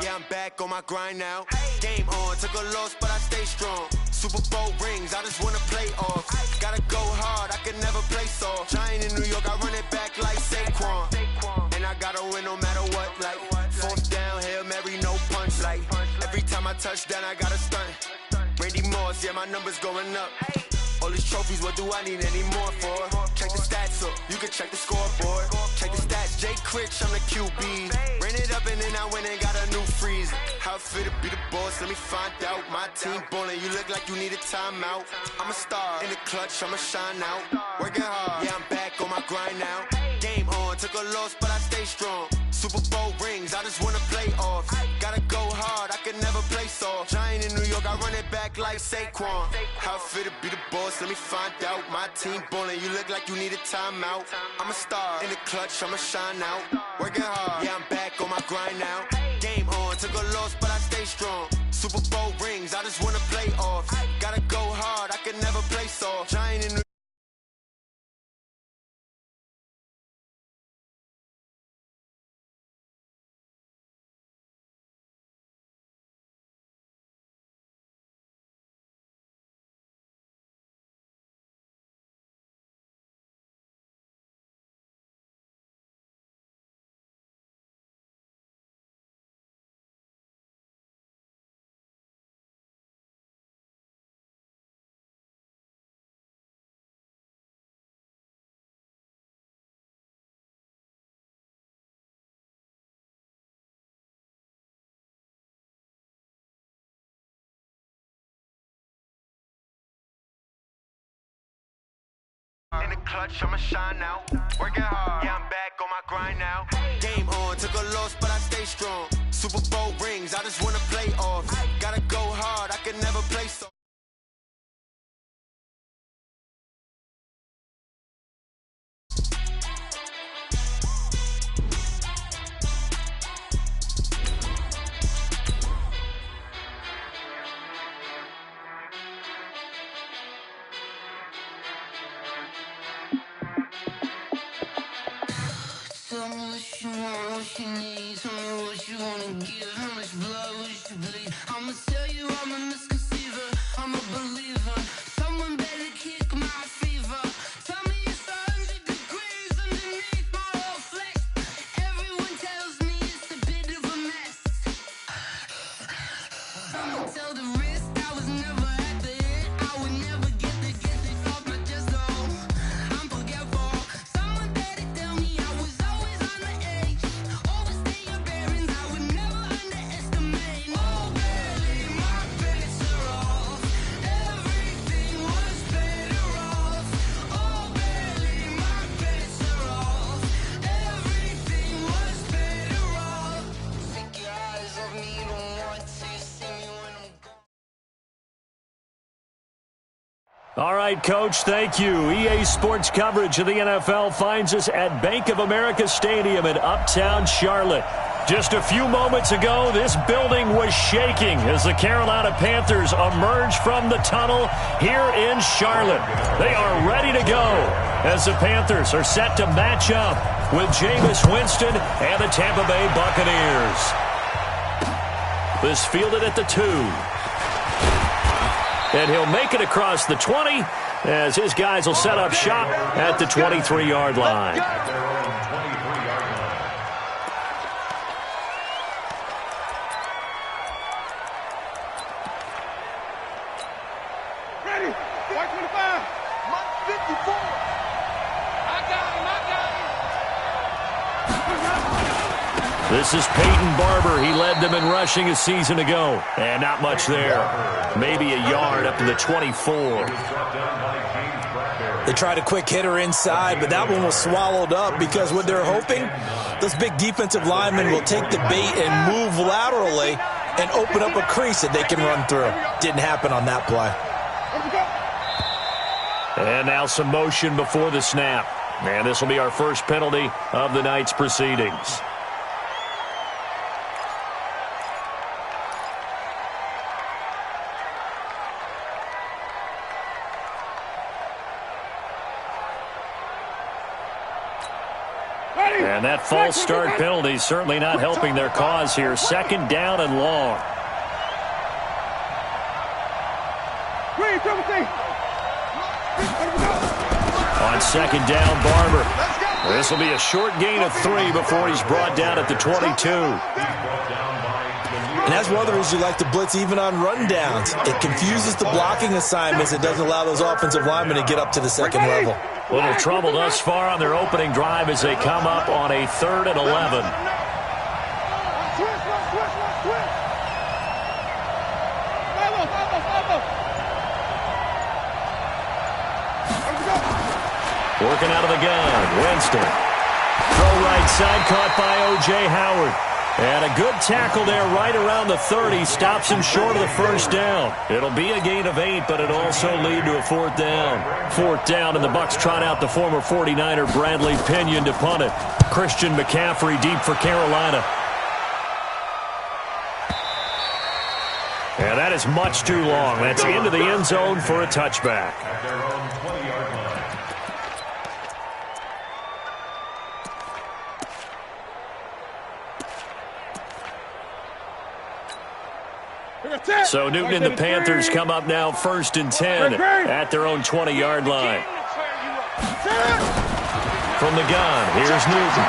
Yeah, I'm back on my grind now. Game on, took a loss, but I stay strong. Super Bowl rings, I just wanna play off. Gotta go hard, I can never play soft. Giant in New York, I run it back like Saquon. And I gotta win no matter what, like fourth down, Hail Mary, no punch. Like every time I touch down, I gotta stunt. Randy Moss, yeah, my numbers going up. All these trophies, what do I need any more for? Check the stats up, you can check the scoreboard. Check the stats, Jay Critch, I'm the QB. Ran it up and then I went and got a new freeze. How it feel to be the boss, let me find out. My team ballin', you look like you need a timeout. I'm a star, in the clutch, I'ma shine out. Working hard, yeah, I'm back on my grind now. Game on, took a loss, but I stay strong. Super Bowl rings, I just wanna play off. Gotta go hard, I can never play soft. Giant in New York, I run it back like Saquon. How it feel to be the boss, let me find out. My team ballin', you look like you need a timeout. I'm a star, in the clutch, I'ma shine out. Working hard, yeah, I'm back on my grind now. Game on, took a loss, but I stay strong. Super Bowl rings, I just wanna play off. Gotta go hard, I can never play soft. Giant in New in the clutch, I'ma shine out. Working hard, yeah, I'm back on my grind now. Game on, took a loss, but I stay strong. Super Bowl rings, I just wanna play off. Gotta go hard, I can never play so. Tell me what you want, what you need. Tell me what you wanna give. How much blood would you bleed? I'ma tell you I'm a misconceiver. I'm a believer. Someone better kick my fever. Tell me it's 100 degrees underneath my whole flesh. Everyone tells me it's a bit of a mess. I'ma tell the risk I was never at the end. I would never get it off my chest. Oh, I'm forgetful. Someone better tell me I was always on the edge. Overstay your bearings, I would never underestimate. Oh, barely, my bets are off. Everything was better off. Oh, barely, my bets are off. Everything was better off. Take your eyes off me, don't want to see me when I'm gone. All right, Coach, thank you. EA Sports coverage of the NFL finds us at Bank of America Stadium in Uptown Charlotte. Just a few moments ago, this building was shaking as the Carolina Panthers emerged from the tunnel here in Charlotte. They are ready to go as the Panthers are set to match up with Jameis Winston and the Tampa Bay Buccaneers. This fielded at the 2. And he'll make it across the 20 as his guys will set up shop at the 23-yard line. Ready? 125. 54. I got him. This is Peyton Barber. He led them in rushing a season ago. And not much there. Maybe a yard up to the 24. They tried a quick hitter inside, but that one was swallowed up because what they're hoping, those big defensive linemen will take the bait and move laterally and open up a crease that they can run through. Didn't happen on that play. And now some motion before the snap. And this will be our first penalty of the night's proceedings. Ready? And that false start penalty certainly not helping their cause here. Second down and long. On second down, Barber. This will be a short gain of 3 before he's brought down at the 22. And that's one of the reasons you like to blitz even on rundowns. It confuses the blocking assignments. It doesn't allow those offensive linemen to get up to the second level. Little trouble thus far on their opening drive as they come up on a 3rd and 11. Working out of the gun, Winston. Throw right side, caught by O.J. Howard. And a good tackle there right around the 30. Stops him short of the first down. It'll be a gain of 8, but it'll also lead to a 4th down. 4th down, and the Bucs trot out the former 49er Bradley Pinion to punt it. Christian McCaffrey deep for Carolina. And that is much too long. That's into the end zone for a touchback. So Newton and the Panthers come up now 1st and 10 at their own 20-yard line. From the gun, here's Newton.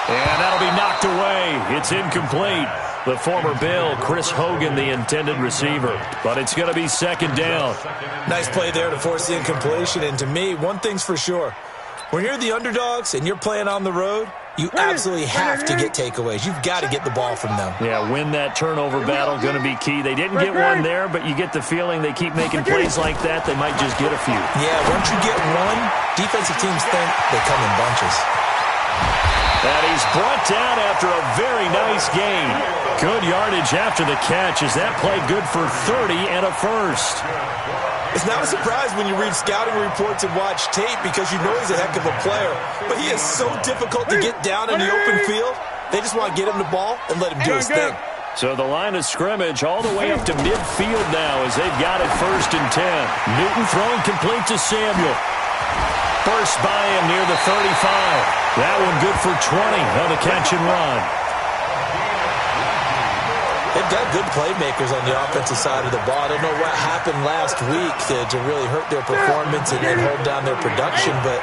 And that'll be knocked away. It's incomplete. The former Bill, Chris Hogan, the intended receiver. But it's going to be 2nd down. Nice play there to force the incompletion. And to me, one thing's for sure. When you're the underdogs and you're playing on the road, you absolutely have to get takeaways. You've got to get the ball from them. Yeah, win that turnover battle, going to be key. They didn't get one there, but you get the feeling they keep making plays like that, they might just get a few. Yeah, once you get one, defensive teams think they come in bunches. And he's brought down after a very nice gain. Good yardage after the catch as that play good for 30 and a first. It's not a surprise when you read scouting reports and watch tape because you know he's a heck of a player. But he is so difficult to get down in the open field. They just want to get him the ball and let him do his thing. So the line of scrimmage all the way up to midfield now as they've got it 1st and 10. Newton throwing complete to Samuel. First by him near the 35. That one good for 20 on the catch and run. They've got good playmakers on the offensive side of the ball. I don't know what happened last week to really hurt their performance and hold down their production, but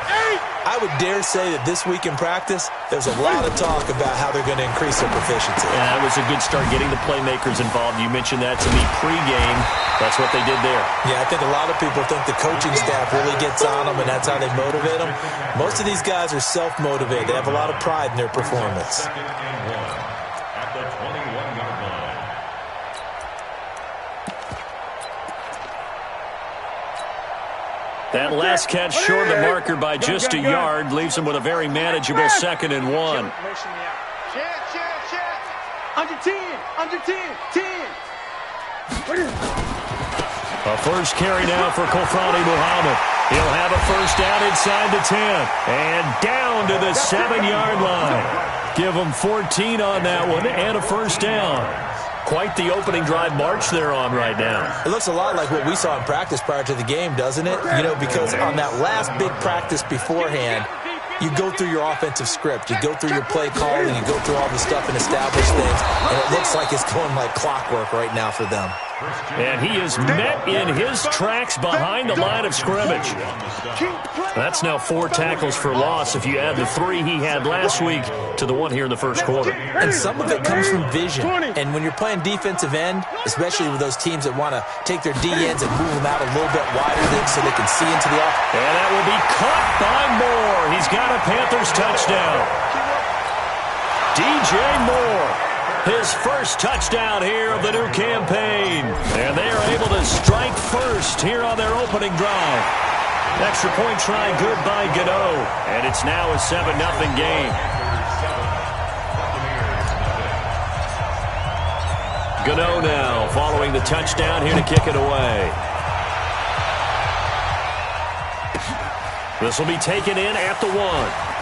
I would dare say that this week in practice, there's a lot of talk about how they're going to increase their proficiency. Yeah, that was a good start getting the playmakers involved. You mentioned that to me pregame. That's what they did there. Yeah, I think a lot of people think the coaching staff really gets on them, and that's how they motivate them. Most of these guys are self-motivated. They have a lot of pride in their performance. That last catch short of the marker by just a yard leaves him with a very manageable 2nd and 1. Under 10, under 10, 10. A first carry now for Kofrani Muhammad. He'll have a first down inside the 10. And down to the 7-yard line. Give him 14 on that one and a first down. Quite the opening drive march they're on right now. It looks a lot like what we saw in practice prior to the game, doesn't it? You know, because on that last big practice beforehand, you go through your offensive script. You go through your play calling. You go through all the stuff and establish things. And it looks like it's going like clockwork right now for them. And he is met in his tracks behind the line of scrimmage. That's now 4 tackles for loss if you add the 3 he had last week to the 1 here in the first quarter. And some of it comes from vision. And when you're playing defensive end, especially with those teams that want to take their D-ends and move them out a little bit wider so they can see into the offense. And that will be caught by Moore. He's got a Panthers touchdown. DJ Moore. His first touchdown here of the new campaign. And they are able to strike first here on their opening drive. Extra point try good by Gano. And it's now a 7-0 game. Gano now following the touchdown here to kick it away. This will be taken in at the 1.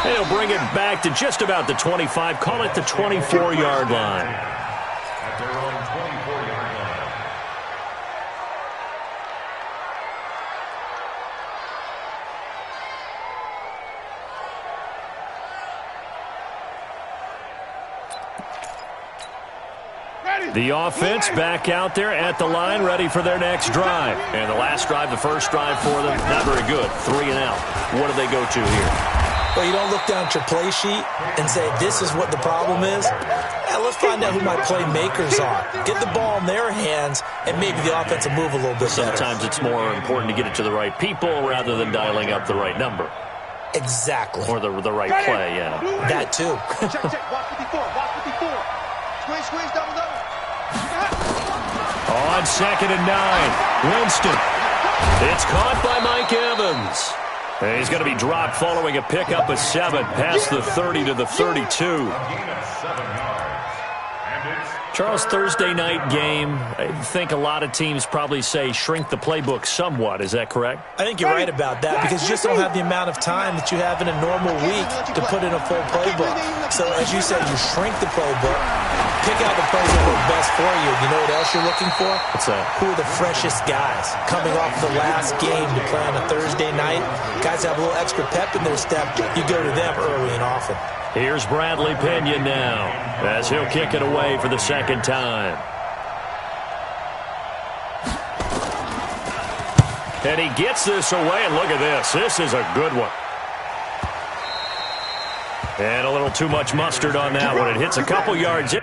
They'll bring it back to just about the 25. Call it the 24-yard line. At their own 24-yard line. The offense back out there at the line, ready for their next drive. And the last drive, the first drive for them, not very good. 3 and out. What do they go to here? Well, you don't look down at your play sheet and say, this is what the problem is. Let's find out who my playmakers are. Get the ball in their hands, and maybe the offense will move a little bit better. Sometimes it's more important to get it to the right people rather than dialing up the right number. Exactly. Or the right play, yeah. That too. Check. Watch 54. Watch 54. Squeeze. Double. On 2nd and 9, Winston. It's caught by Mike Evans. And he's going to be dropped following a pickup of 7 past the 30 to the 32. Charles, Thursday night game, I think a lot of teams probably say shrink the playbook somewhat. Is that correct? I think you're right about that because you just don't have the amount of time that you have in a normal week to put in a full playbook. So, as you said, you shrink the playbook, pick out the plays that work best for you. You know what else you're looking for? What's that? Who are the freshest guys coming off the last game to play on a Thursday night? Guys have a little extra pep in their step. You go to them early and often. Here's Bradley Pinion now as he'll kick it away for the second time. And he gets this away, and look at this. This is a good one. And a little too much mustard on that one. It hits a couple yards in.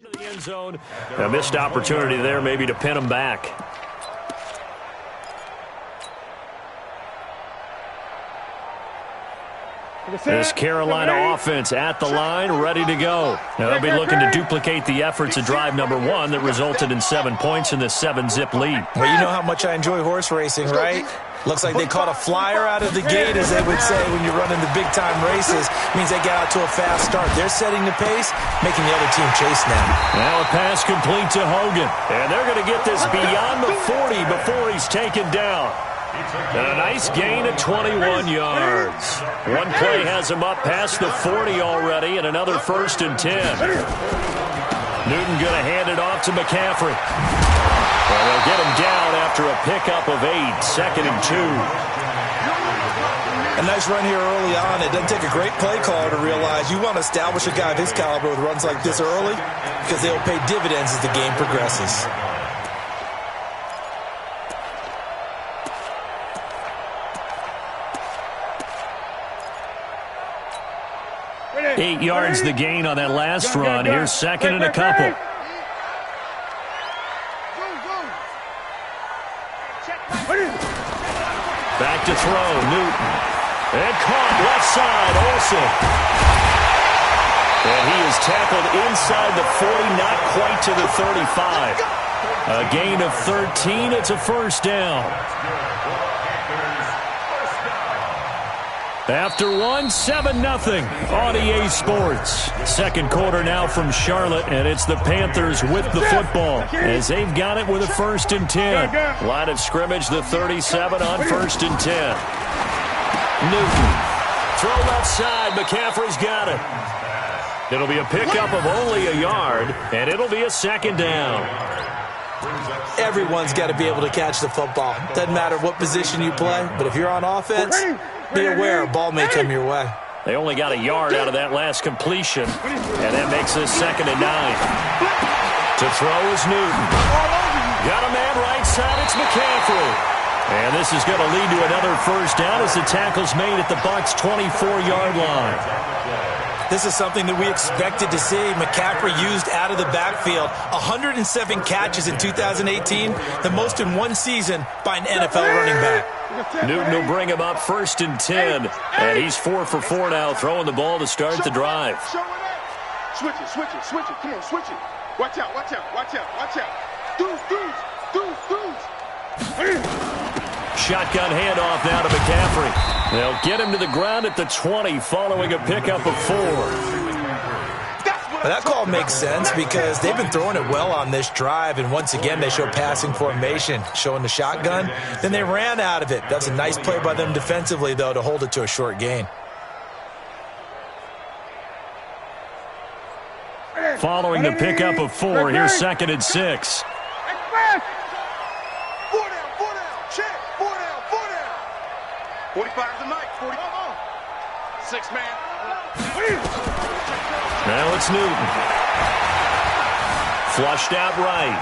To the end zone. A missed opportunity there maybe to pin him back. This Carolina offense at the line, ready to go. Now they'll be looking to duplicate the efforts of drive number 1 that resulted in 7 points in this 7-zip lead. Well, you know how much I enjoy horse racing, right? Looks like they caught a flyer out of the gate, as they would say when you're running the big-time races. Means they get out to a fast start. They're setting the pace, making the other team chase now. Now a pass complete to Hogan. And they're going to get this beyond the 40 before he's taken down. And a nice gain of 21 yards. One play has him up past the 40 already, and another 1st and 10. Newton going to hand it off to McCaffrey. Well, they'll get him down after a pickup of 8, 2nd and 2. A nice run here early on. It doesn't take a great play caller to realize you want to establish a guy of his caliber with runs like this early because they'll pay dividends as the game progresses. Eight yards the gain on that last run. Here's 2nd and a couple. Back to throw, Newton. And caught left side, Olsen. And he is tackled inside the 40, not quite to the 35. A gain of 13, it's a 1st down. After 7-0 on EA Sports. Second quarter now from Charlotte, and it's the Panthers with the football as they've got it with a 1st and 10. Line of scrimmage, the 37 on 1st and 10. Newton. Throw left side. McCaffrey's got it. It'll be a pickup of only a yard, and it'll be a 2nd down. Everyone's got to be able to catch the football. Doesn't matter what position you play, but if you're on offense, be aware a ball may come your way. They only got a yard out of that last completion, and that makes this 2nd and 9. To throw is Newton. Got a man right side. It's McCaffrey. And this is going to lead to another first down as the tackle's made at the Bucs' 24-yard line. This is something that we expected to see. McCaffrey used out of the backfield. 107 catches in 2018, the most in one season by an NFL running back. Newton will bring him up 1st and 10. And he's 4 for 4 now, throwing the ball to start the drive. Switch it, switch it, switch it. Come on, switch it. Watch out, watch out, watch out, watch out. Dudes. Shotgun handoff now to McCaffrey. They'll get him to the ground at the 20 following a pickup of 4. Well, that call makes sense because they've been throwing it well on this drive, and once again they show passing formation, showing the shotgun. Then they ran out of it. That's a nice play by them defensively, though, to hold it to a short gain. Following the pickup of 4, here's 2nd and 6. 45 tonight, 40. 6-man. Now it's Newton. Flushed out right.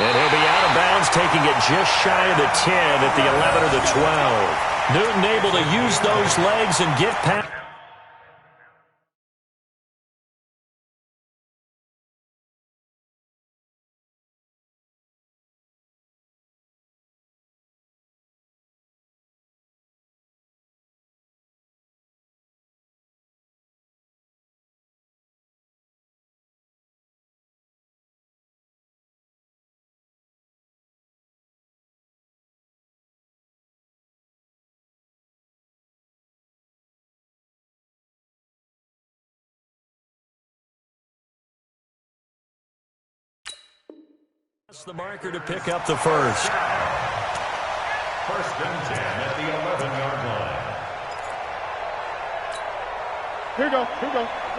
And he'll be out of bounds, taking it just shy of the 10 at the 11 or the 12. Newton able to use those legs and get past. That's the marker to pick up the first. 1st and 10 at the 11-yard line. Here we go.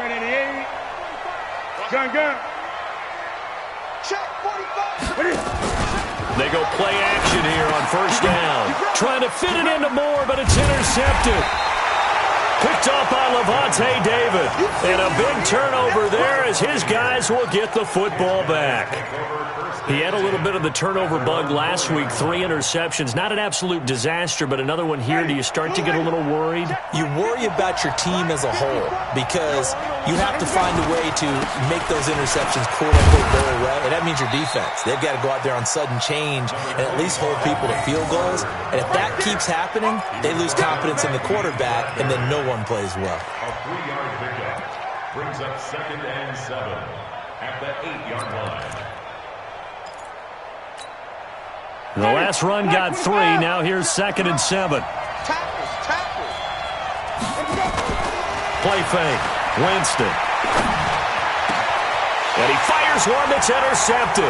988. Gun. Check 45. They go play action here on 1st down. Trying to fit it into Moore, but it's intercepted. Picked off by Levante David. And a big turnover there as his guys will get the football back. He had a little bit of the turnover bug last week, 3 interceptions. Not an absolute disaster, but another one here. Do you start to get a little worried? You worry about your team as a whole because you have to find a way to make those interceptions quote-unquote go away, and that means your defense. They've got to go out there on sudden change and at least hold people to field goals, and if that keeps happening, they lose confidence in the quarterback, and then no one plays well. A 3-yard pickup brings up 2nd and 7 at the 8-yard line. The last run got 3. Now here's 2nd and 7. Tackles. Play fake. Winston. And he fires one that's intercepted.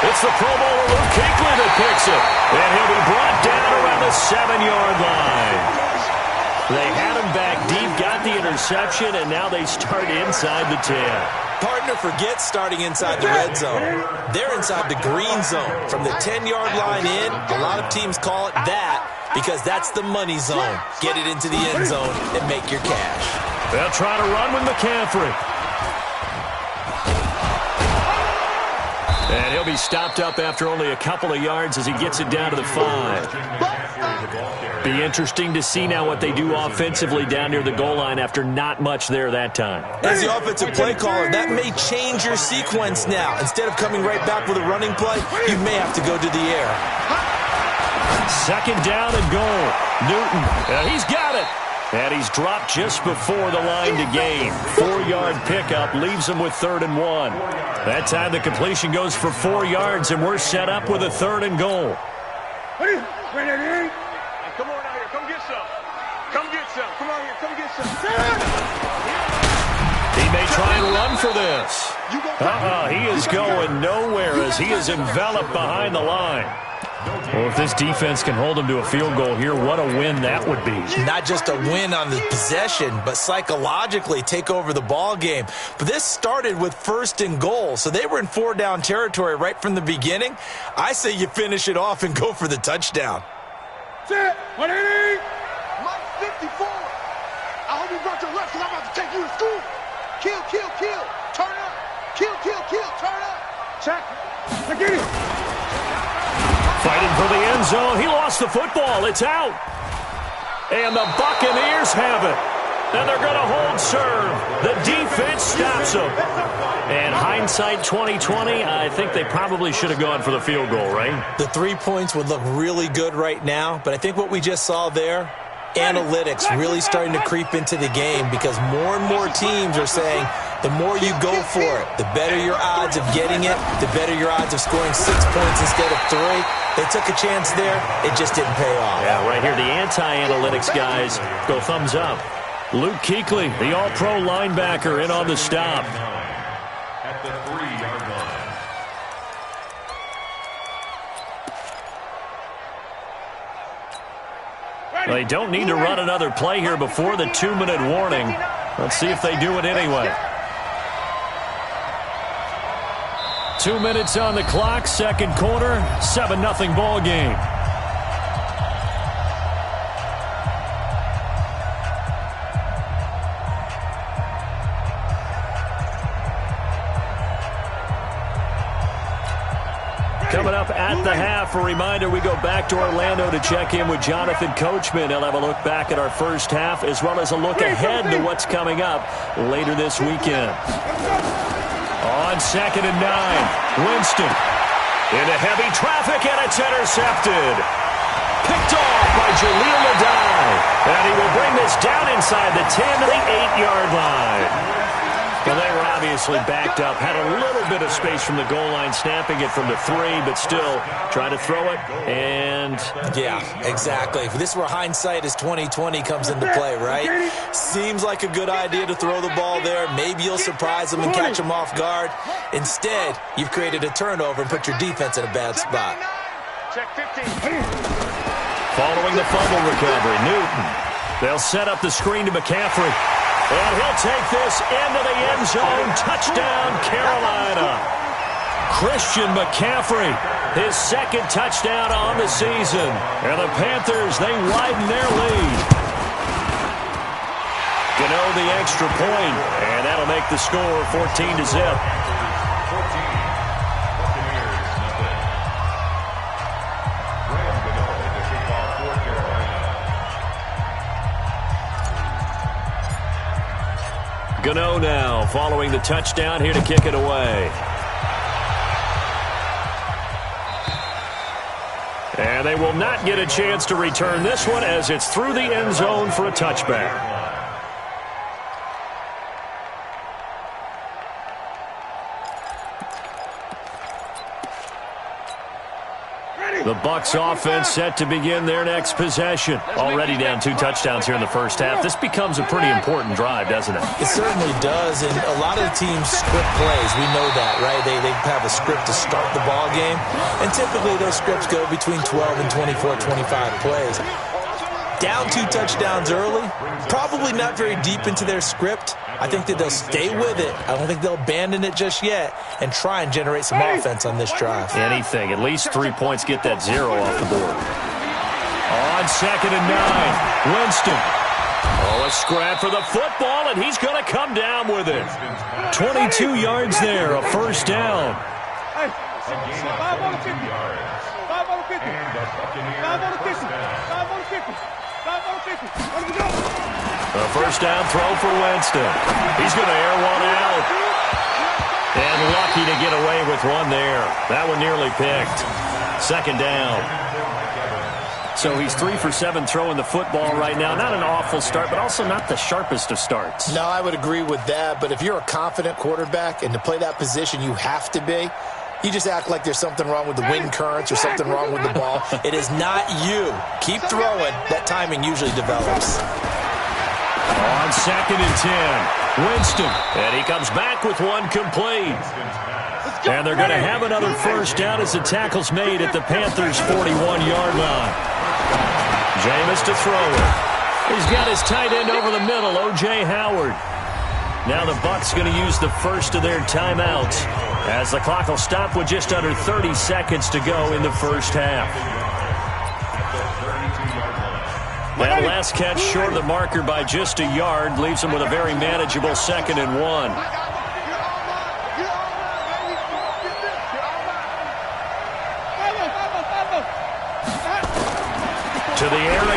It's the Pro Bowler Luke Kuechly that picks it. And he'll be brought down around the 7-yard line. They had him back deep, got the interception, and now they start inside the 10. Partner forgets starting inside the red zone. They're inside the green zone. From the 10-yard line in, a lot of teams call it that because that's the money zone. Get it into the end zone and make your cash. They'll try to run with McCaffrey. And he'll be stopped up after only a couple of yards as he gets it down to the 5. Be interesting to see now what they do offensively down near the goal line after not much there that time. As the offensive play caller, that may change your sequence now. Instead of coming right back with a running play, you may have to go to the air. 2nd down and goal. Newton, he's got it. And he's dropped just before the line to gain. 4-yard pickup leaves him with 3rd and 1. That time the completion goes for 4 yards, and we're set up with a 3rd and goal. Come on out here. Come get some. Come on here. Come get some. He may try and run for this. He is going nowhere as he is enveloped behind the line. Well, if this defense can hold him to a field goal here, what a win that would be. Not just a win on the possession, but psychologically take over the ball game. But this started with 1st and goal, so they were in 4-down territory right from the beginning. I say you finish it off and go for the touchdown. Set. 180. Mike 54. I hope you brought your left because I'm about to take you to school. Kill. Turn up. Kill. Kill, turn up. Check. Get it. Fighting for the end zone. He lost the football. It's out. And the Buccaneers have it. And they're going to hold serve. The defense stops them. And hindsight 2020, I think they probably should have gone for the field goal, right? The 3 points would look really good right now, but I think what we just saw there, analytics really starting to creep into the game because more and more teams are saying the more you go for it, the better your odds of getting it, the better your odds of scoring 6 points instead of 3. They took a chance there. It just didn't pay off. Yeah, right here, the anti-analytics guys go thumbs up. Luke Kuechly, the all-pro linebacker, in on the stop. At the 3-yard line. They don't need to run another play here before the 2-minute warning. Let's see if they do it anyway. 2 minutes on the clock, second quarter, 7-0 ball game. Coming up at the half, a reminder, we go back to Orlando to check in with Jonathan Coachman. He'll have a look back at our first half as well as a look ahead to what's coming up later this weekend. On 2nd and 9, Winston into heavy traffic, and it's intercepted. Picked off by Jaleel Adai, and he will bring this down inside the 10 to the 8-yard line. Well, they were obviously backed up, had a little bit of space from the goal line, snapping it from the 3, but still trying to throw it, and... Yeah, exactly. If this where hindsight is 2020 comes into play, right? Seems like a good idea to throw the ball there. Maybe you'll surprise them and catch them off guard. Instead, you've created a turnover and put your defense in a bad spot. Check 15. Following the fumble recovery, Newton. They'll set up the screen to McCaffrey. And he'll take this into the end zone. Touchdown, Carolina. Christian McCaffrey, his second touchdown on the season. And the Panthers, they widen their lead. Gano the extra point, and that'll make the score 14-0. Gano now following the touchdown here to kick it away. And they will not get a chance to return this one as it's through the end zone for a touchback. The Bucs offense set to begin their next possession. Already down 2 touchdowns here in the first half. This becomes a pretty important drive, doesn't it? It certainly does, and a lot of the teams script plays. We know that, right? They have a script to start the ball game, and typically those scripts go between 12 and 24, 25 plays. Down 2 touchdowns early, probably not very deep into their script. I think that they'll stay with it. I don't think they'll abandon it just yet and try and generate some offense on this drive. Anything. At least 3 points, get that 0 off the board. On 2nd and 9, Winston. Oh, a scrap for the football, and he's going to come down with it. 22 yards there, a first down. Hey, 5 on the 50. 5 on the 50. 5 on the 50. 5 on the 50. 5 on the 50. Let me go. A first down throw for Winston. He's going to air one out. And lucky to get away with one there. That one nearly picked. Second down. So he's 3 for 7 throwing the football right now. Not an awful start, but also not the sharpest of starts. No, I would agree with that. But if you're a confident quarterback and to play that position, you have to be. You just act like there's something wrong with the wind currents or something wrong with the ball. It is not you. Keep throwing. That timing usually develops. On 2nd and 10, Winston. And he comes back with one complete. And they're going to have another first down as the tackle's made at the Panthers' 41-yard line. Jameis to throw it. He's got his tight end over the middle, O.J. Howard. Now the Bucs going to use the first of their timeouts as the clock will stop with just under 30 seconds to go in the first half. That last catch short of the marker by just a yard leaves them with a very manageable 2nd and 1.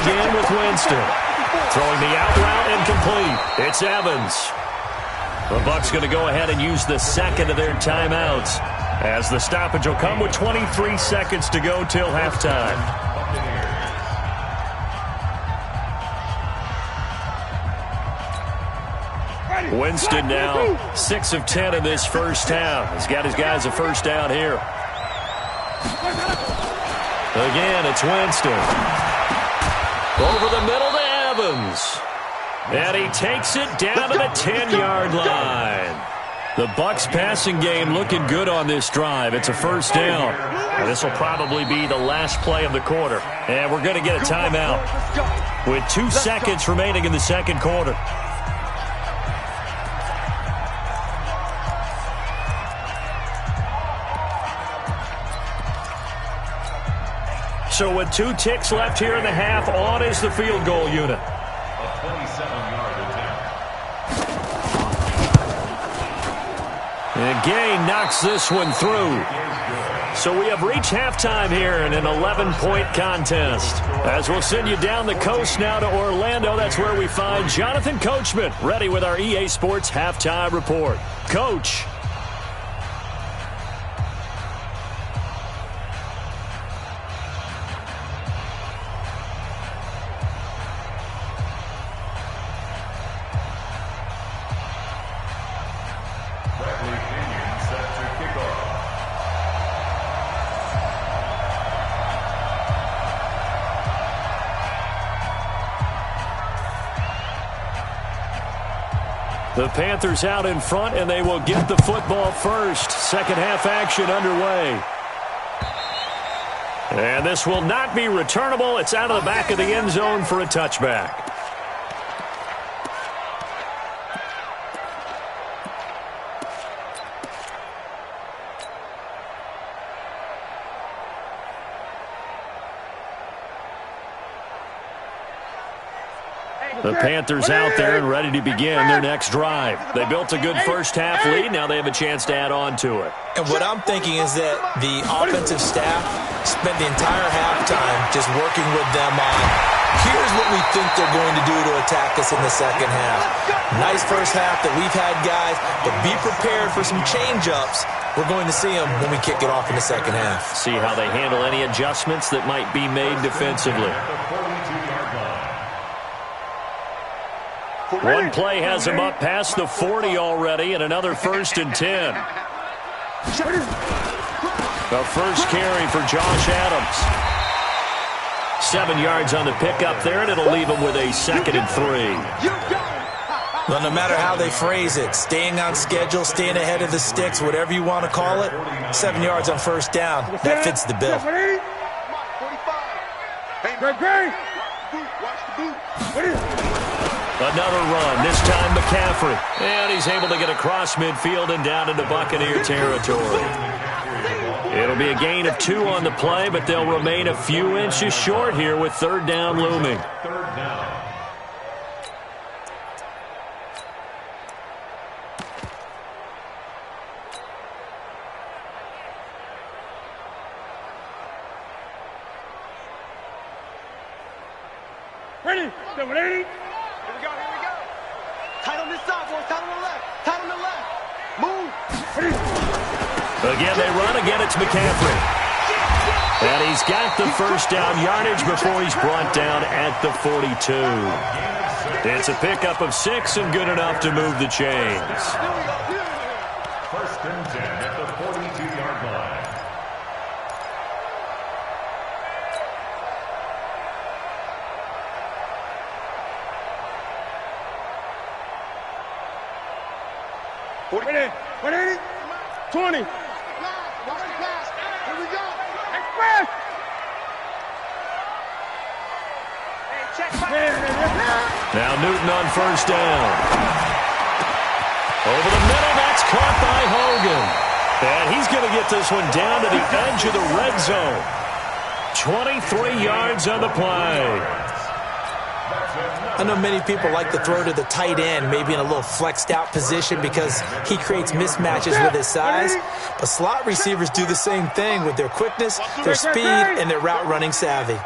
again with Winston. Throwing the out route and complete. It's Evans. The Bucs going to go ahead and use the second of their timeouts, as the stoppage will come with 23 seconds to go till halftime. Winston now 6 of 10 in this first half. He's got his guys a first down here. Again, it's Winston. Over the middle to Evans. And he takes it down to the 10-yard line. The Bucs passing game looking good on this drive. It's a first down. And this will probably be the last play of the quarter. And we're going to get a timeout with 2 seconds remaining in the second quarter. So with 2 ticks left here in the half, on is the field goal unit. A 27-yard attempt. And Gay knocks this one through. So we have reached halftime here in an 11-point contest. As we'll send you down the coast now to Orlando, that's where we find Jonathan Coachman, ready with our EA Sports halftime report. Coach. The Panthers out in front, and they will get the football first. Second half action underway. And this will not be returnable. It's out of the back of the end zone for a touchback. The Panthers out there and ready to begin their next drive. They built a good first half lead. Now they have a chance to add on to it. And what I'm thinking is that the offensive staff spent the entire halftime just working with them on, here's what we think they're going to do to attack us in the second half. Nice first half that we've had, guys, but be prepared for some change-ups. We're going to see them when we kick it off in the second half. See how they handle any adjustments that might be made defensively. One play has him up past the 40 already, and another 1st and 10. The first carry for Josh Adams. 7 yards on the pickup there, and it'll leave him with a 2nd and 3. Well, no matter how they phrase it, staying on schedule, staying ahead of the sticks, whatever you want to call it, 7 yards on first down, that fits the bill. Another run, this time McCaffrey. And he's able to get across midfield and down into Buccaneer territory. It'll be a gain of 2 on the play, but they'll remain a few inches short here with 3rd down looming. Third down. Ready? 780. Here we go. Tight on this side, boys. Tight on the left. Tight on the left. Move. Again, they run. Again, it's McCaffrey. And he's got the first down yardage before he's brought down at the 42. It's a pickup of 6 and good enough to move the chains. 1st and 10 at the 42-yard line. Ready? 20. Here we go. Express. Now Newton on first down. Over the middle, that's caught by Hogan. And he's going to get this one down to the edge of the red zone. 23 yards on the play. I know many people like to throw to the tight end, maybe in a little flexed out position because he creates mismatches with his size. But slot receivers do the same thing with their quickness, their speed, and their route running savvy.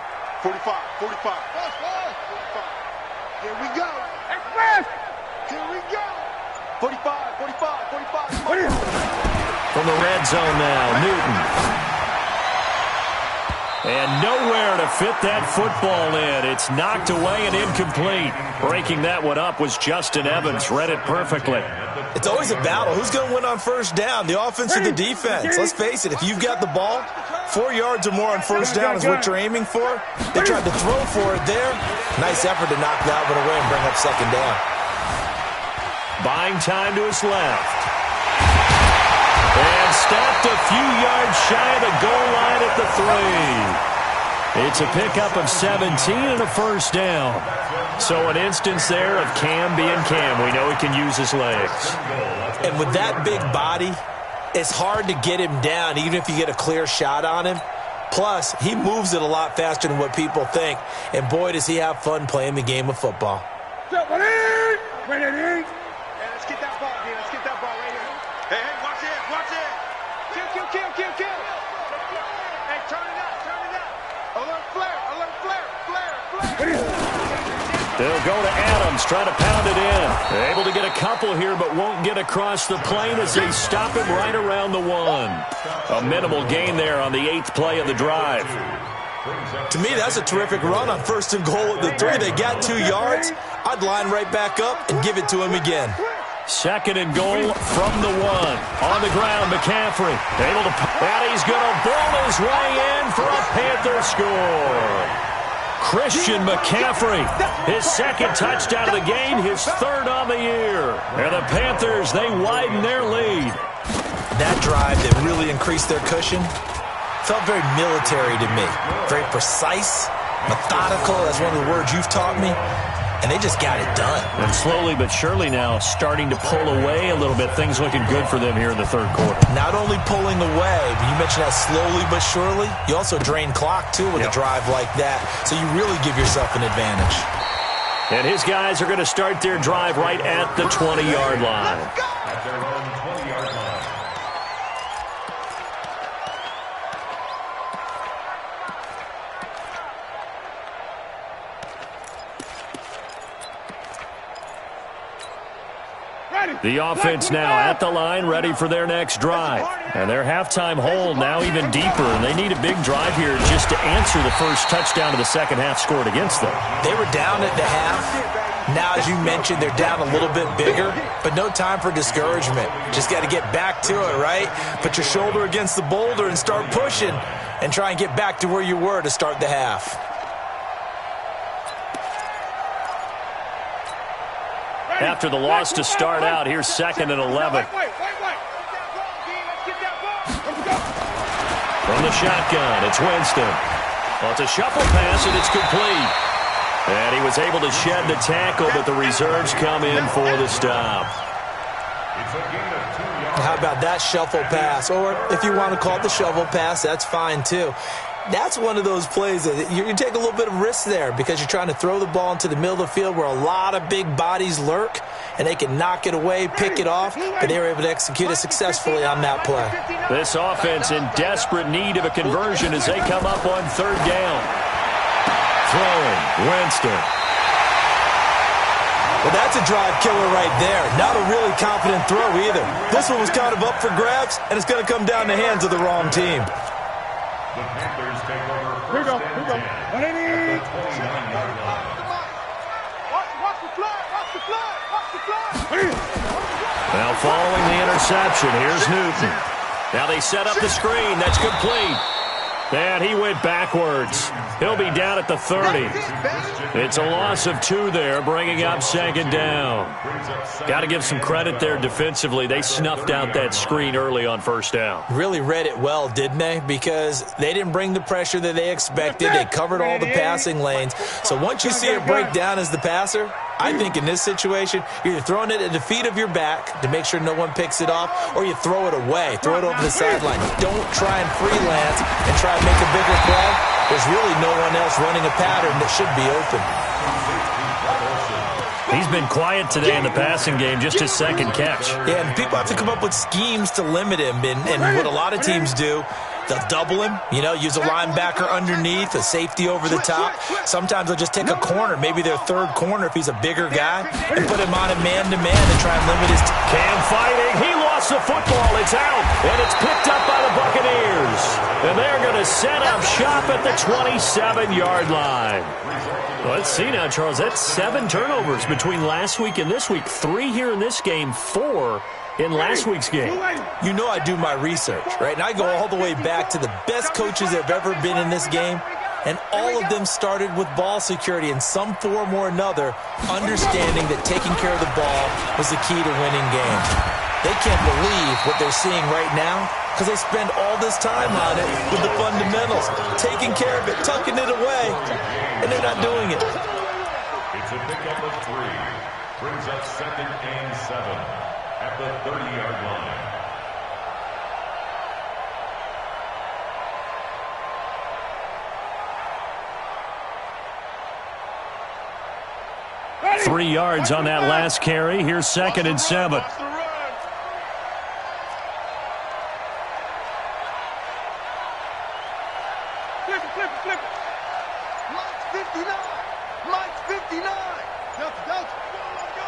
45. 45, 45, 45. From the red zone now, Newton. And nowhere to fit that football in. It's knocked away and incomplete. Breaking that one up was Justin Evans. Read it perfectly. It's always a battle. Who's going to win on first down, the offense or the defense? Let's face it, if you've got the ball, 4 yards or more on first down is what you're aiming for. They tried to throw for it there. Nice effort to knock that one away and bring up second down. Buying time to his left. And stopped a few yards shy of the goal line at the 3. It's a pickup of 17 and a first down. So an instance there of Cam being Cam. We know he can use his legs. And with that big body, it's hard to get him down even if you get a clear shot on him. Plus, he moves it a lot faster than what people think. And boy, does he have fun playing the game of football. Hey, let's get that ball, dude. Let's get that ball right here. Hey, watch it, watch it. Kill. Hey, turn it up. Alert flare. They'll go to Adams, try to pound it in. They're able to get a couple here, but won't get across the plane as they stop him right around the 1. A minimal gain there on the 8th play of the drive. To me, that's a terrific run on first and goal at the 3. They got 2 yards. I'd line right back up and give it to him again. Second and goal from the 1. On the ground, McCaffrey able to, and he's going to ball his way in for a Panther score. Christian McCaffrey, his second touchdown of the game, his 3rd on the year. And the Panthers, they widen their lead. That drive that really increased their cushion felt very military to me. Very precise, methodical, that's one of the words you've taught me. And they just got it done. And slowly but surely now starting to pull away a little bit. Things looking good for them here in the 3rd quarter. Not only pulling away, but you mentioned that slowly but surely. You also drain clock, too, with a drive like that. So you really give yourself an advantage. And his guys are going to start their drive right at the 20-yard line. At their own 20-yard line. The offense now at the line, ready for their next drive. And their halftime hold now even deeper, and they need a big drive here just to answer the first touchdown of the second half scored against them. They were down at the half. Now, as you mentioned, they're down a little bit bigger, but no time for discouragement. Just got to get back to it, right? Put your shoulder against the boulder and start pushing and try and get back to where you were to start the half. After the loss to start out, here's 2nd and 11. From the shotgun, it's Winston. Well, it's a shuffle pass, and it's complete. And he was able to shed the tackle, but the reserves come in for the stop. How about that shuffle pass? Or if you want to call it the shovel pass, that's fine too. That's one of those plays that you take a little bit of risk there because you're trying to throw the ball into the middle of the field where a lot of big bodies lurk, and they can knock it away, pick it off, but they were able to execute it successfully on that play. This offense in desperate need of a conversion as they come up on 3rd down. Throwing, Winston. Well, that's a drive killer right there. Not a really confident throw either. This one was kind of up for grabs, and it's going to come down the hands of the wrong team. The Panthers take over Here we go. first and 10 at the 29-yard line. Watch the flag. Now following the interception, here's Newton. Now they set up the screen. That's complete. And he went backwards. He'll be down at the 30. It's a loss of 2 there, bringing up 2nd down. Got to give some credit there defensively. They snuffed out that screen early on 1st down. Really read it well, didn't they? Because they didn't bring the pressure that they expected. They covered all the passing lanes. So once you see it break down as the passer, I think in this situation, you're either throwing it at the feet of your back to make sure no one picks it off, or you throw it away, throw it over the sideline. Don't try and freelance and try and make a bigger play. There's really no one else running a pattern that should be open. He's been quiet today in the passing game, just his 2nd catch. Yeah, and people have to come up with schemes to limit him. And what a lot of teams do They'll double him, use a linebacker underneath, a safety over the top. Sometimes they'll just take a corner, maybe their third corner if he's a bigger guy, and put him on a man-to-man and try and limit his Cam fighting. He lost the football. It's out, and it's picked up by the Buccaneers. And they're going to set up shop at the 27-yard line. Let's see now, Charles. That's 7 turnovers between last week and this week. 3 here in this game, 4 in last week's game. I do my research, right? And I go all the way back to the best coaches that have ever been in this game, and all of them started with ball security in some form or another, understanding that taking care of the ball was the key to winning games. They can't believe what they're seeing right now because they spend all this time on it with the fundamentals, taking care of it, tucking it away, and they're not doing it. It's a pickup of 3. Brings up 2nd and 7 at the 30-yard line. Ready? 3 yards on that last carry. Here's 2nd and 7. Flip it. Mike's 59. Mike's 59. Delta. Go.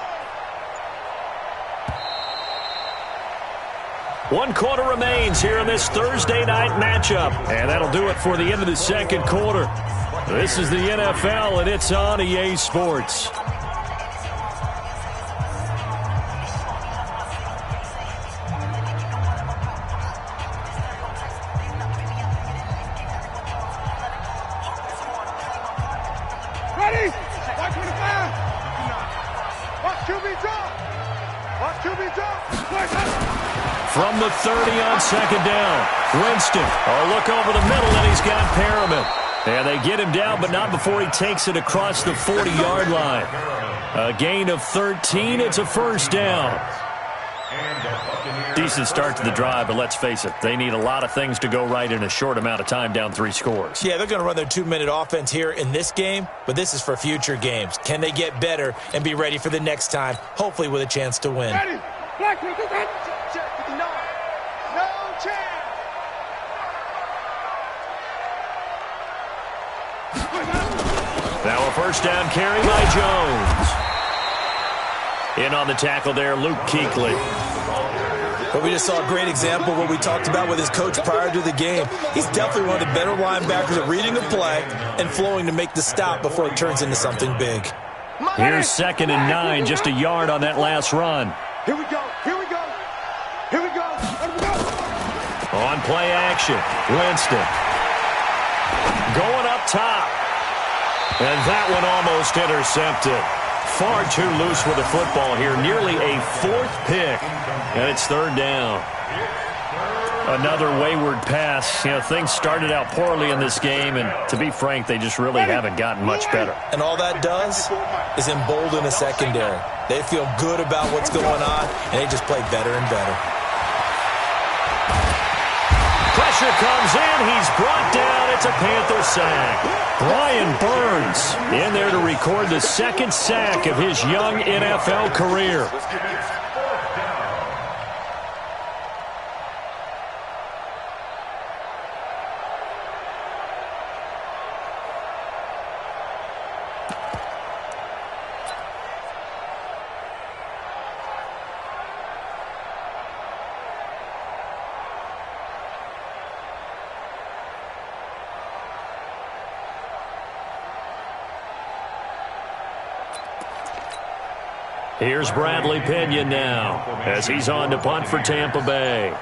1 quarter remains here in this Thursday night matchup. And that'll do it for the end of the 2nd quarter. This is the NFL, and it's on EA Sports. Ready? 125. Watch QB drop. From the 30 on 2nd down. Winston, a look over the middle, and he's got Perriman. And they get him down, but not before he takes it across the 40-yard line. A gain of 13. It's a 1st down. Decent start to the drive, but let's face it, they need a lot of things to go right in a short amount of time, down 3 scores. Yeah, they're going to run their 2-minute offense here in this game, but this is for future games. Can they get better and be ready for the next time, hopefully with a chance to win? Ready? Black, check 59. No chance. Now a 1st down carry by Jones. In on the tackle there, Luke Kuechly. But we just saw a great example of what we talked about with his coach prior to the game. He's definitely one of the better linebackers at reading the play and flowing to make the stop before it turns into something big. Here's 2nd and 9, just a yard on that last run. Here we go. On play action, Winston. Going up top. And that one almost intercepted. Far too loose with the football here. Nearly a 4th pick. And it's 3rd down. Another wayward pass. Things started out poorly in this game, and to be frank, they just really haven't gotten much better. And all that does is embolden the secondary. They feel good about what's going on, and they just play better and better. Pressure comes in. He's brought down. It's a Panther sack. Brian Burns in there to record the 2nd sack of his young NFL career. Here's Bradley Pinion now as he's on to punt for Tampa Bay.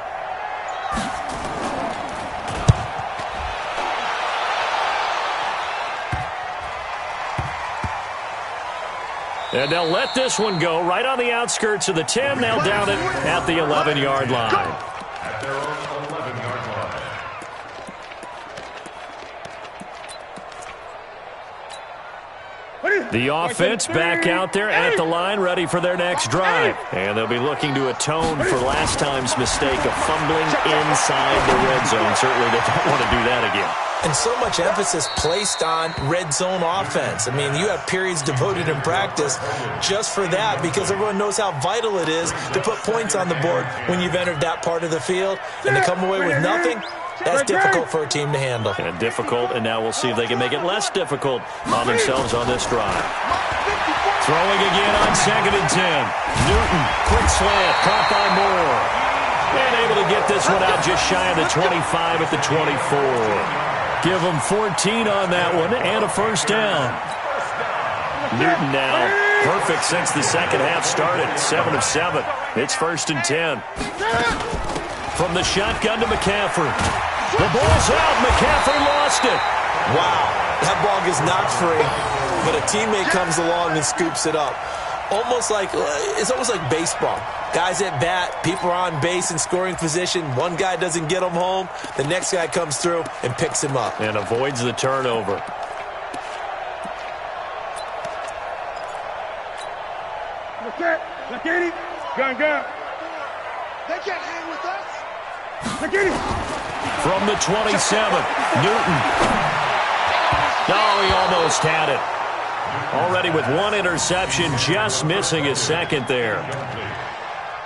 And they'll let this one go right on the outskirts of the 10. They'll down it at the 11-yard line. At their own 11-yard line. The offense back out there at the line, ready for their next drive. And they'll be looking to atone for last time's mistake of fumbling inside the red zone. Certainly they don't want to do that again. And so much emphasis placed on red zone offense. I mean, you have periods devoted in practice just for that because everyone knows how vital it is to put points on the board when you've entered that part of the field. And to come away with nothing, That's difficult for a team to handle. And difficult, and now we'll see if they can make it less difficult on themselves on this drive. Throwing again on 2nd and 10. Newton, quick slant, caught by Moore. And able to get this one out just shy of the 25 at the 24. Give them 14 on that one and a first down. Newton now perfect since the second half started. 7 of 7. It's 1st and 10. From the shotgun to McCaffrey. The ball's out. McCaffrey lost it. Wow, that ball gets knocked free, but a teammate comes along and scoops it up. It's almost like baseball. Guys at bat, people are on base in scoring position. One guy doesn't get him home. The next guy comes through and picks him up. And avoids the turnover. Gun. They can't hang with us. From the 27, Newton. No, he almost had it. Already with one interception, just missing his second there.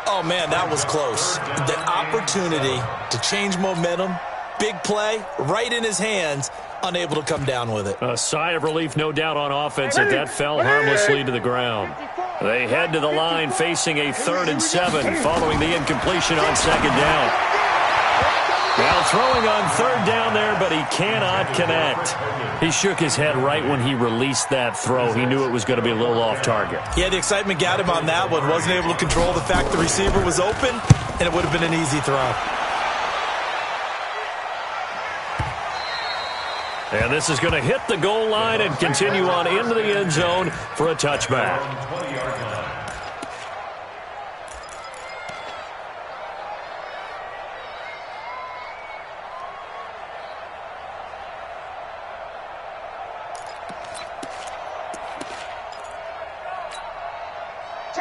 Oh, man, that was close. The opportunity to change momentum, big play, right in his hands, unable to come down with it. A sigh of relief, no doubt, on offense that fell harmlessly to the ground. They head to the line facing a 3rd and 7 following the incompletion on 2nd down. Now throwing on 3rd down there, but he cannot connect. He shook his head right when he released that throw. He knew it was going to be a little off target. Yeah, the excitement got him on that one. Wasn't able to control the fact the receiver was open, and it would have been an easy throw. And this is going to hit the goal line and continue on into the end zone for a touchback.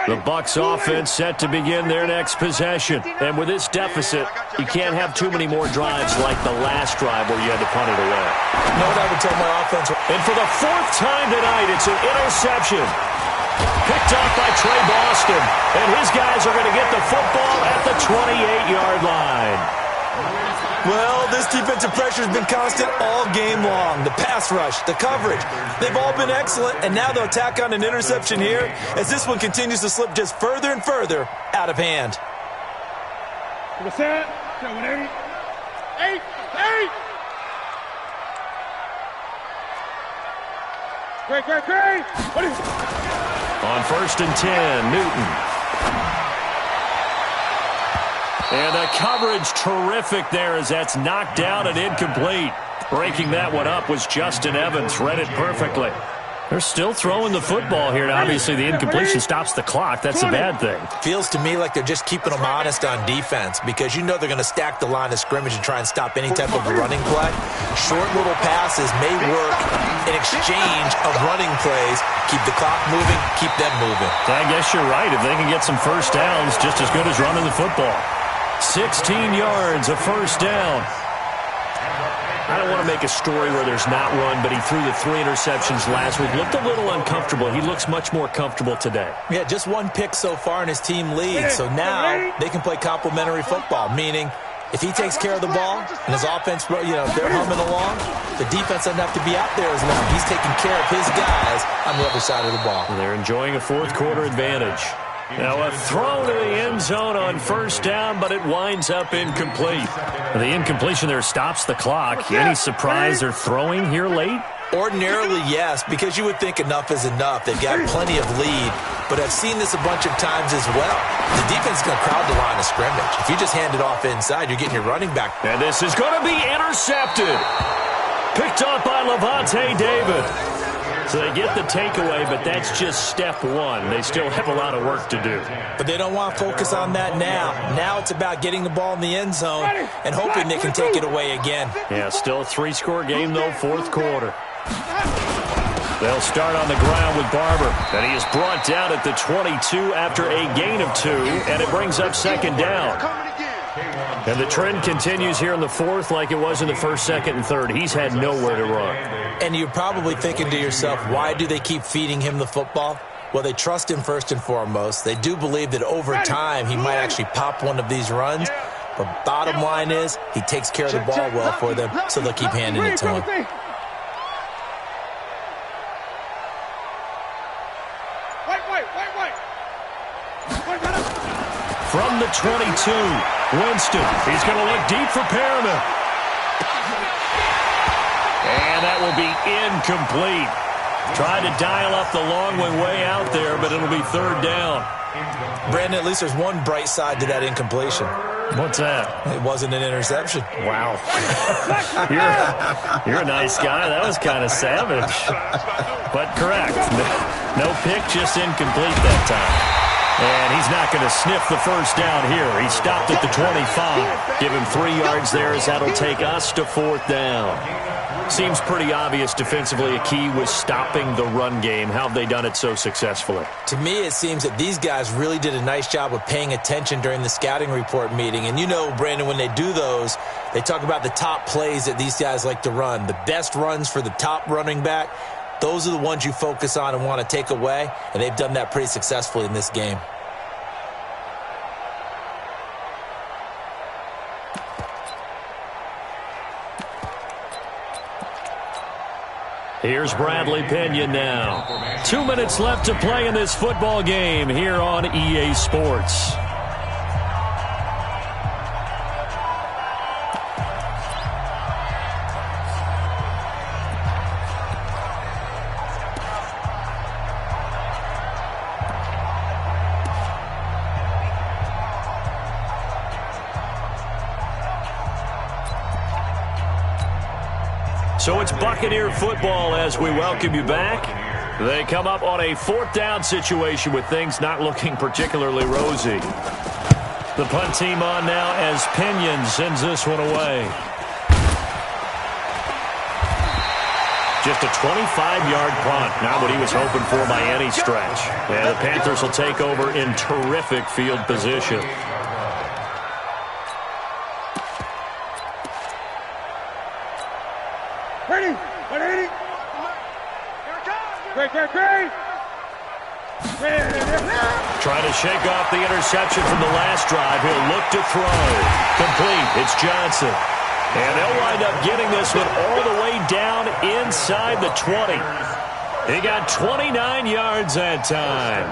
The Bucs offense set to begin their next possession. And with this deficit, you can't have too many more drives like the last drive where you had to punt it away. You know what I would tell my offense? And for the 4th time tonight, it's an interception. Picked off by Trey Boston. And his guys are going to get the football at the 28-yard line. Well, this defensive pressure has been constant all game long. The pass rush, the coverage, they've all been excellent, and now they'll tack on an interception here as this one continues to slip just further and further out of hand. Great. On 1st and 10, Newton. And the coverage terrific there as that's knocked out and incomplete. Breaking that one up was Justin Evans. Read it perfectly. They're still throwing the football here. Obviously, the incompletion stops the clock. That's a bad thing. Feels to me like they're just keeping them honest on defense because you know they're going to stack the line of scrimmage and try and stop any type of a running play. Short little passes may work in exchange of running plays. Keep the clock moving, keep them moving. I guess you're right. If they can get some first downs, just as good as running the football. 16 yards, a first down. I don't want to make a story where there's not one, but he threw the 3 interceptions last week. Looked a little uncomfortable. He looks much more comfortable today. Yeah, just 1 pick so far in his team lead. So now they can play complementary football, meaning if he takes care of the ball and his offense, they're humming along, the defense doesn't have to be out there as long. He's taking care of his guys on the other side of the ball. They're enjoying a 4th quarter advantage. Now a throw to the end zone on 1st down, but it winds up incomplete. The incompletion there stops the clock. Any surprise they're throwing here late? Ordinarily, yes, because you would think enough is enough. They've got plenty of lead, but I've seen this a bunch of times as well. The defense is going to crowd the line of scrimmage. If you just hand it off inside, you're getting your running back. And this is going to be intercepted. Picked up by Levante David. So they get the takeaway, but that's just step 1. They still have a lot of work to do. But they don't want to focus on that now. Now it's about getting the ball in the end zone and hoping they can take it away again. Yeah, still a 3-score game, though, 4th quarter. They'll start on the ground with Barber, and he is brought down at the 22 after a gain of 2, and it brings up 2nd down. And the trend continues here in the 4th like it was in the 1st, 2nd, and 3rd. He's had nowhere to run. And you're probably thinking to yourself, why do they keep feeding him the football? Well, they trust him first and foremost. They do believe that over time he might actually pop one of these runs. But bottom line is he takes care of the ball well for them, so they'll keep handing it to him. From the 22, Winston. He's going to look deep for Perriman. And that will be incomplete. Tried to dial up the long one way out there, but it'll be third down. Brandon, at least there's one bright side to that incompletion. What's that? It wasn't an interception. Wow. You're a nice guy. That was kind of savage. But correct. No pick, just incomplete that time. And he's not going to sniff the first down here. He stopped at the 25. Give him 3 yards there as that'll take us to fourth down. Seems pretty obvious defensively a key was stopping the run game. How have they done it so successfully? To me, it seems that these guys really did a nice job of paying attention during the scouting report meeting. And you know, Brandon, when they do those, they talk about the top plays that these guys like to run. The best runs for the top running back, those are the ones you focus on and want to take away. And they've done that pretty successfully in this game. Here's Bradley Pinion now. 2 minutes left to play in this football game here on EA Sports. So it's Buccaneer football as we welcome you back. They come up on a fourth down situation with things not looking particularly rosy. The punt team on now as Pinion sends this one away. Just a 25-yard punt. Not what he was hoping for by any stretch. And the Panthers will take over in terrific field position. Ready? 180. Great. Trying to shake off the interception from the last drive. He'll look to throw. Complete. It's Johnson. And they'll wind up getting this one all the way down inside the 20. He got 29 yards that time.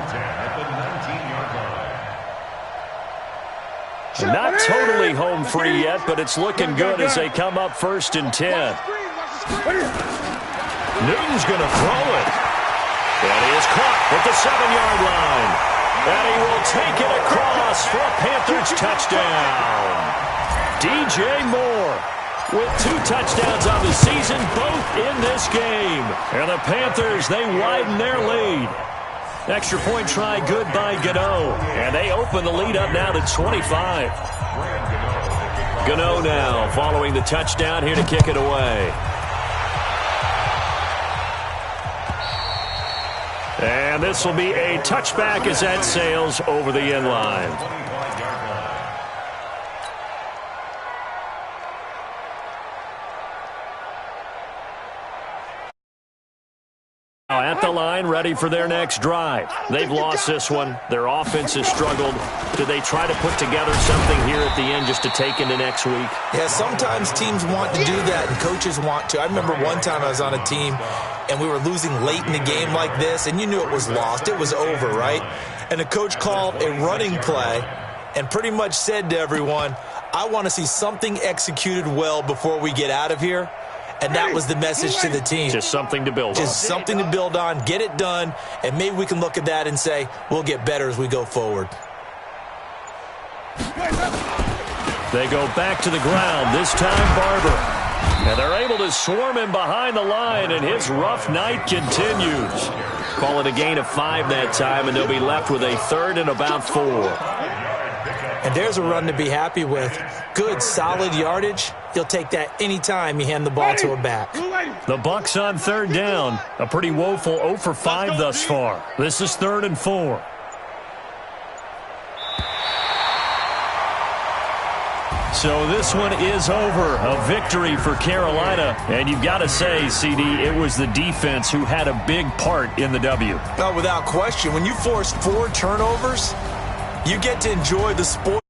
Not totally home free yet, but it's looking good as they come up 1st and 10. Newton's going to throw it. And he is caught at the 7-yard line. And he will take it across for a Panthers touchdown. DJ Moore with 2 touchdowns on the season, both in this game. And the Panthers, they widen their lead. Extra point try good by Gano. And they open the lead up now to 25. Gano now following the touchdown here to kick it away. And this will be a touchback as that sails over the end line. At the line, ready for their next drive. They've lost this one. Their offense has struggled. Do they try to put together something here at the end just to take into next week? Yeah, sometimes teams want to do that, and coaches want to. I remember one time I was on a team, and we were losing late in the game like this, and you knew it was lost. It was over, right? And the coach called a running play and pretty much said to everyone, I want to see something executed well before we get out of here. And that was the message to the team. Just something to build on. Just something to build on, get it done, and maybe we can look at that and say, we'll get better as we go forward. They go back to the ground, this time Barber. And they're able to swarm him behind the line, and his rough night continues. Call it a gain of 5 that time, and they'll be left with a 3rd and about 4. And there's a run to be happy with. Good, solid yardage. He'll take that anytime you hand the ball to a back. The Bucs on 3rd down. A pretty woeful 0 for 5 thus far. This is 3rd and 4. So this one is over. A victory for Carolina. And you've got to say, CD, it was the defense who had a big part in the W. No, without question. When you force 4 turnovers, you get to enjoy the sport.